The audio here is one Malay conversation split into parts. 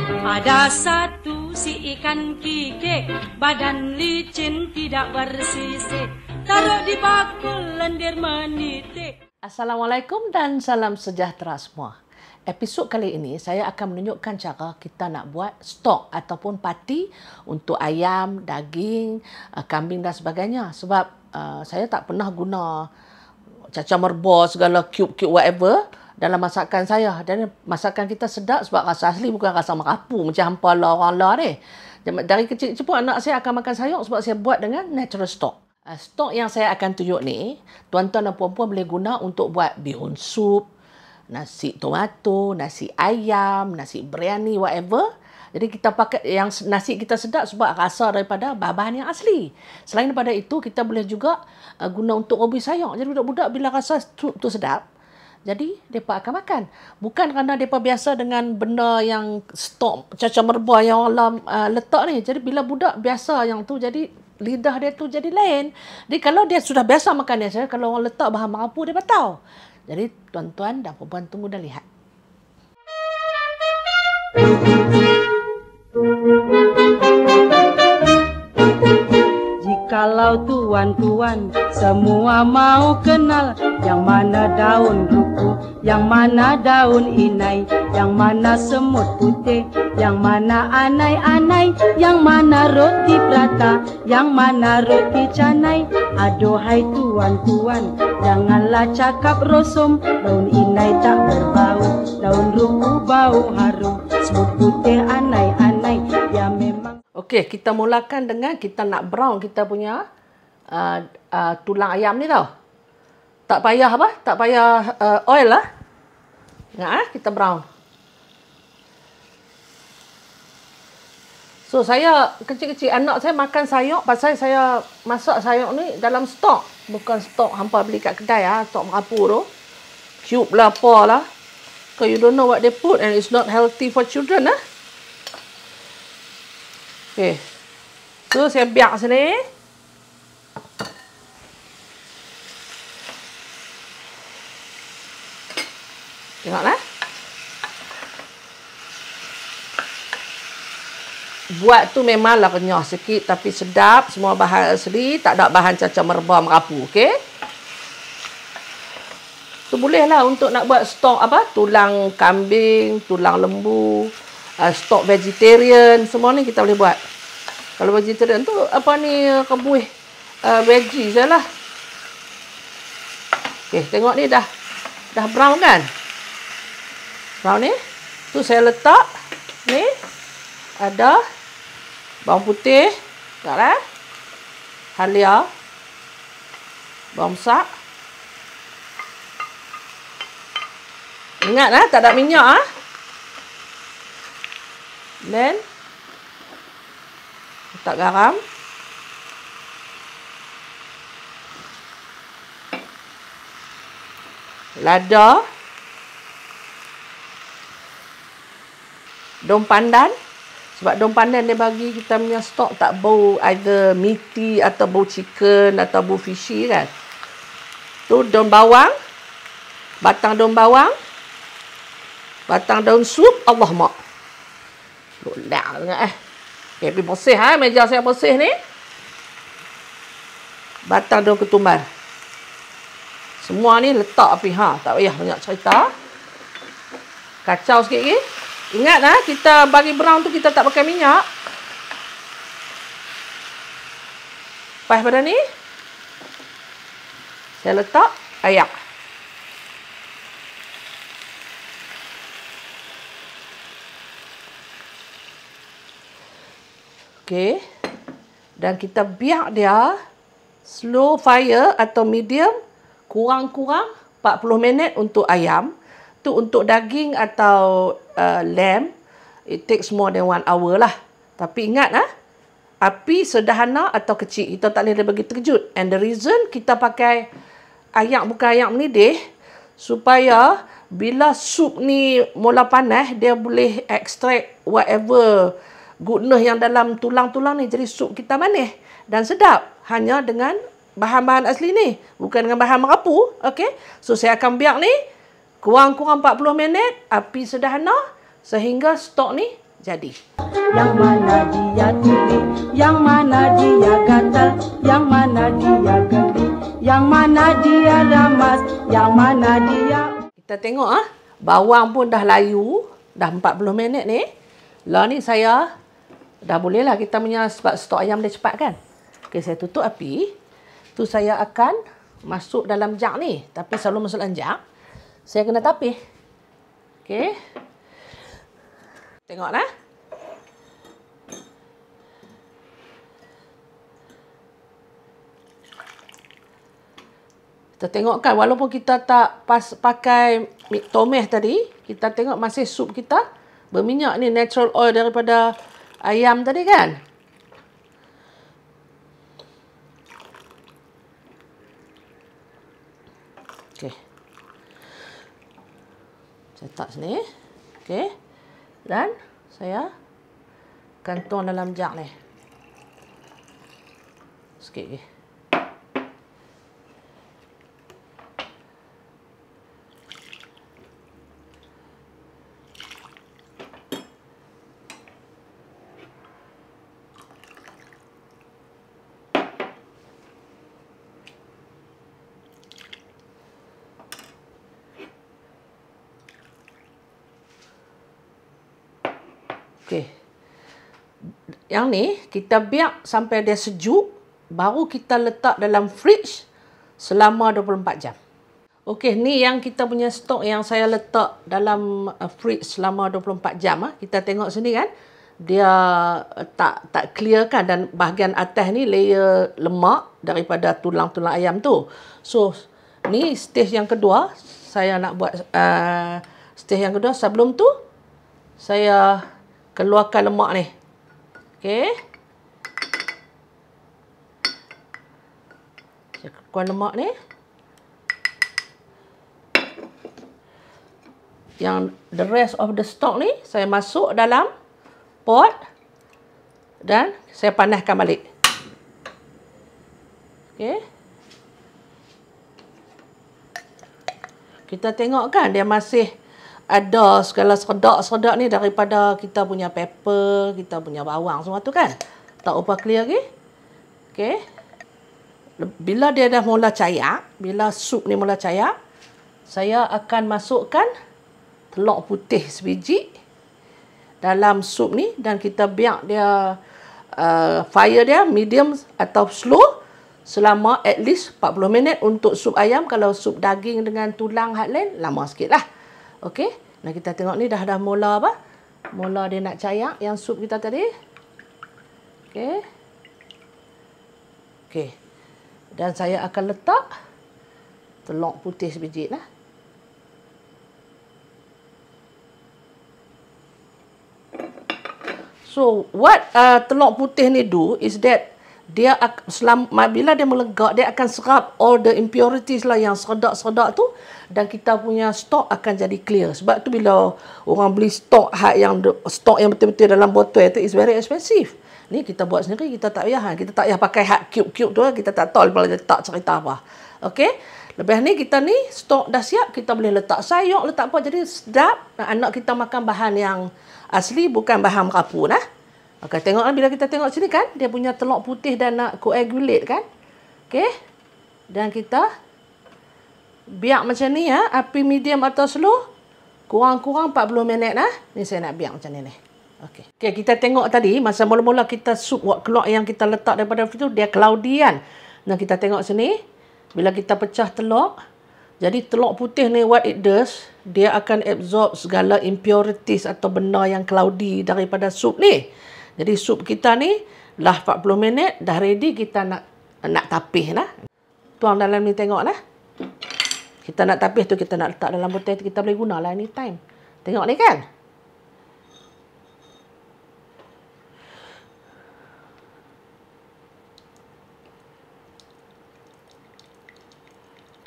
Ada satu si ikan kike, badan licin tidak bersisik, taruh di bakul lendir menitik. Assalamualaikum dan salam sejahtera semua. Episod kali ini saya akan menunjukkan cara kita nak buat stok ataupun parti untuk ayam, daging, kambing dan sebagainya. Sebab saya tak pernah guna cacah merbau segala cube-cube whatever dalam masakan saya. Dan masakan kita sedap sebab rasa asli, bukan rasa merapu macam hampa lah orang lah ni. Dari kecil-kecil pun anak saya akan makan sayur sebab saya buat dengan natural stock. Stok yang saya akan tunjuk ni, tuan-tuan dan puan-puan boleh guna untuk buat bihun sup, nasi tomato, nasi ayam, nasi biryani, whatever. Jadi kita pakai yang nasi kita sedap sebab rasa daripada bahan yang asli. Selain daripada itu, kita boleh juga guna untuk rebus sayur. Jadi budak-budak bila rasa sup tu sedap, jadi mereka akan makan. Bukan kerana mereka biasa dengan benda yang stok cacah merbau yang orang letak ni. Jadi bila budak biasa yang tu, jadi lidah dia tu jadi lain. Jadi kalau dia sudah biasa makan dia, kalau orang letak bahan merapu, dia tahu. Jadi tuan-tuan dan puan-puan tunggu dan lihat. Jikalau tuan-tuan semua mau kenal yang mana daun duku, yang mana daun inai, yang mana semut putih, yang mana anai-anai, yang mana roti prata, yang mana roti canai. Aduhai tuan-tuan, janganlah cakap rosum. Daun inai tak berbau, daun duku bau harum, semut putih anai-anai, ya memang. Okey, kita mulakan dengan kita nak brown kita punya tulang ayam ni tau. Tak payah apa? Tak payah oil lah. Ingat kita brown. So saya kecil-kecil anak saya makan sayur pasal saya masak sayur ni dalam stok. Bukan stok hampa beli kat kedai stok merapu tu. Cube lah apa lah. Because you don't know what they put and it's not healthy for children . Okay. So saya biar sini. Tengoklah. Buat tu memanglah kenyah sikit tapi sedap. Semua bahan asli, tak ada bahan cacah merbau merapu, okey? Tu bolehlah untuk nak buat stok apa? Tulang kambing, tulang lembu, stok vegetarian, semua ni kita boleh buat. Kalau vegetarian tu apa ni kebuih veggie sajalah. Okey, tengok ni dah brown kan? Brown ni. Tu saya letak ni ada bawang putih, taklah. Halia. Bawang besar. Ingat tak ada minyak Then letak garam. Lada. Daun pandan. Sebab daun pandan dia bagi kita punya stok tak bau either meaty atau bau chicken atau bau fishy kan. Tu daun bawang. Batang daun bawang. Batang daun sup. Allah mak. Lodak sangat Okay, pergi bersih meja saya bersih ni. Batang daun ketumbar. Semua ni letak api tak payah banyak cerita. Kacau sikit lagi. Ingat kita bagi brown tu kita tak pakai minyak. Lepas pada ni saya letak ayak. Okey. Dan kita biar dia slow fire atau medium kurang-kurang 40 minit untuk ayam. Tu untuk daging atau lamb, it takes more than 1 hour lah. Tapi ingat api sederhana atau kecil. Kita tak boleh bagi terkejut. And the reason kita pakai ayak bukan ayak mendidih, supaya bila sup ni mula panas, dia boleh extract whatever goodness yang dalam tulang-tulang ni. Jadi sup kita manis dan sedap. Hanya dengan bahan-bahan asli ni. Bukan dengan bahan merapu. Okay. So saya akan biar ni kurang-kurang 40 minit. Api sederhana. Sehingga stok ni jadi. Yang mana dia tuli, yang mana dia gatal, yang mana dia geli, yang mana dia ramas, yang mana dia... Kita tengok bawang pun dah layu, dah 40 minit ni. Lah ni saya dah boleh lah kita punya, sebab stok ayam dia cepat kan. Okey, saya tutup api. Tu saya akan masuk dalam jug ni. Tapi sebelum masuk dalam jug, saya kena tapih. Okey. Tengoklah. Kita tengok kan, walaupun kita tak pakai tomat tadi, kita tengok masih sup kita berminyak ni, natural oil daripada ayam tadi kan. Okey. Saya letak sini. Okey. Dan saya akan tuang dalam jug ni. Sikit lagi. Okey. Yang ni kita biar sampai dia sejuk, baru kita letak dalam fridge selama 24 jam. Okey, ni yang kita punya stok yang saya letak dalam fridge selama 24 jam. Kita tengok sini kan, dia tak clear kan, dan bahagian atas ni layer lemak daripada tulang-tulang ayam tu. So, ni stage yang kedua. Saya nak buat stage yang kedua. Sebelum tu, saya keluarkan lemak ni. Okey. Saya keluarkan lemak ni. Yang the rest of the stock ni, saya masuk dalam pot dan saya panaskan balik. Okey. Kita tengok kan, dia masih ada segala seredak-seredak ni daripada kita punya pepper, kita punya bawang semua tu kan. Tak upah clear lagi. Okey. Bila dia dah mula cair, bila sup ni mula cair, saya akan masukkan telur putih sebiji dalam sup ni dan kita biar dia fire dia medium atau slow selama at least 40 minit untuk sup ayam. Kalau sup daging dengan tulang hak lain, lama sikit lah. Okey. Nah, kita tengok ni dah mula apa? Mula dia nak cair yang sup kita tadi. Okey. Okey. Dan saya akan letak telur putih sebiji lah. So, what telur putih ni do is that dia bila dia melegak, dia akan serap all the impurities lah yang seredak-seredak tu, dan kita punya stok akan jadi clear. Sebab tu bila orang beli stok yang betul-betul dalam botol itu is very expensive. Ni kita buat sendiri, kita tak payah pakai hak cube-cube tu, kita tak tahu bila letak cerita apa. Okey. Lepas ni kita ni stok dah siap, kita boleh letak sayur, letak apa, jadi sedap. Anak kita makan bahan yang asli, bukan bahan merapu lah. Okey, tengoklah bila kita tengok sini kan, dia punya telur putih dah nak coagulate kan. Okey. Dan kita biar macam ni ya, api medium atau slow, kurang-kurang 40 minit lah. Ni saya nak biar macam ni. Okey. Okey, kita tengok tadi masa mula-mula kita sup keluar yang kita letak daripada itu, dia cloudy kan. Nah, kita tengok sini, bila kita pecah telur, jadi telur putih ni what it does, dia akan absorb segala impurities atau benda yang cloudy daripada sup ni. Jadi sup kita ni dah 40 minit, dah ready, kita nak tapih lah. Tuang dalam ni tengok lah. Kita nak tapih tu, kita nak letak dalam botol, kita boleh guna lah anytime. Tengok ni kan.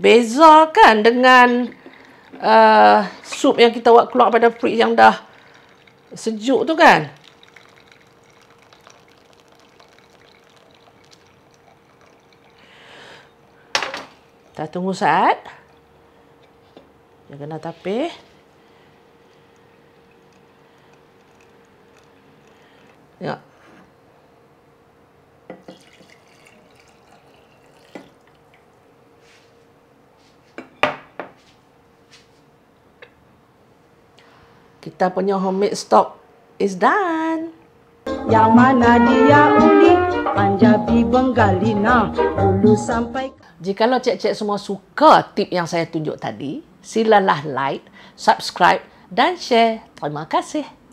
Beza kan dengan sup yang kita buat keluar pada fridge yang dah sejuk tu kan. Kita tunggu saat. Dia kena tapih. Ya. Kita punya homemade stock is done. Yang mana dia uli, Punjabi Bengali nah, dulu sampai. Jikalau cik-cik semua suka tip yang saya tunjuk tadi, silalah like, subscribe dan share. Terima kasih.